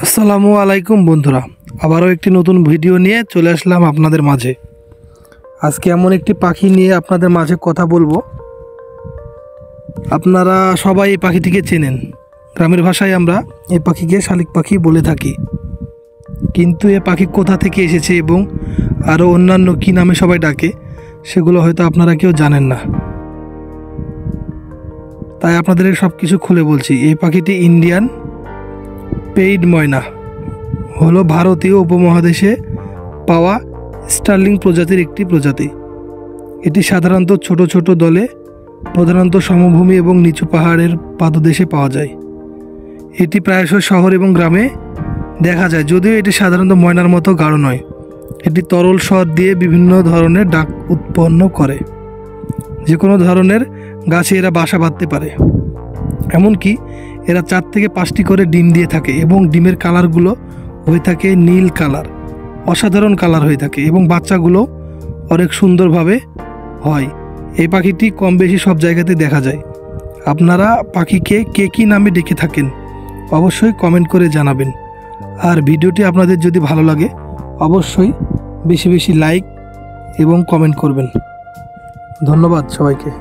আসসালামু আলাইকুম বন্ধুরা, আবারও একটি নতুন ভিডিও নিয়ে চলে আসলাম আপনাদের মাঝে। আজকে এমন একটি পাখি নিয়ে আপনাদের মাঝে কথা বলবো। আপনারা সবাই এই পাখিটিকে চেনেন। গ্রামের ভাষায় আমরা এই পাখিকে শালিক পাখি বলে থাকি, কিন্তু এ পাখি কোথা থেকে এসেছে এবং আরও অন্যান্য কী নামে সবাই ডাকে সেগুলো হয়তো আপনারা কেউ জানেন না। তাই আপনাদের সব কিছু খুলে বলছি। এই পাখিটি ইন্ডিয়ান পেইড ময়না হলো ভারতীয় উপমহাদেশে পাওয়া স্টার্লিং প্রজাতির একটি প্রজাতি। এটি সাধারণত ছোট ছোট দলে প্রধানত সমভূমি এবং নিচু পাহাড়ের পাদদেশে পাওয়া যায়। এটি প্রায়শই শহর এবং গ্রামে দেখা যায়, যদিও এটি সাধারণত ময়নার মতো গাঢ় নয়। এটি তরল স্বর দিয়ে বিভিন্ন ধরনের ডাক উৎপন্ন করে। যে কোনো ধরনের গাছে এরা বাসা বাঁধতে পারে। এমনকি এরা 4 থেকে 5টি করে ডিম দিয়ে থাকে এবং ডিমের কালারগুলো হয়ে থাকে নীল কালার, অসাধারণ কালার হয়ে থাকে এবং বাচ্চাগুলো অনেক সুন্দরভাবে হয়। এই পাখিটি কম বেশি সব জায়গাতে দেখা যায়। আপনারা পাখিকে কে কী নামে ডেকে থাকেন অবশ্যই কমেন্ট করে জানাবেন। আর ভিডিওটি আপনাদের যদি ভালো লাগে অবশ্যই বেশি বেশি লাইক এবং কমেন্ট করবেন। ধন্যবাদ সবাইকে।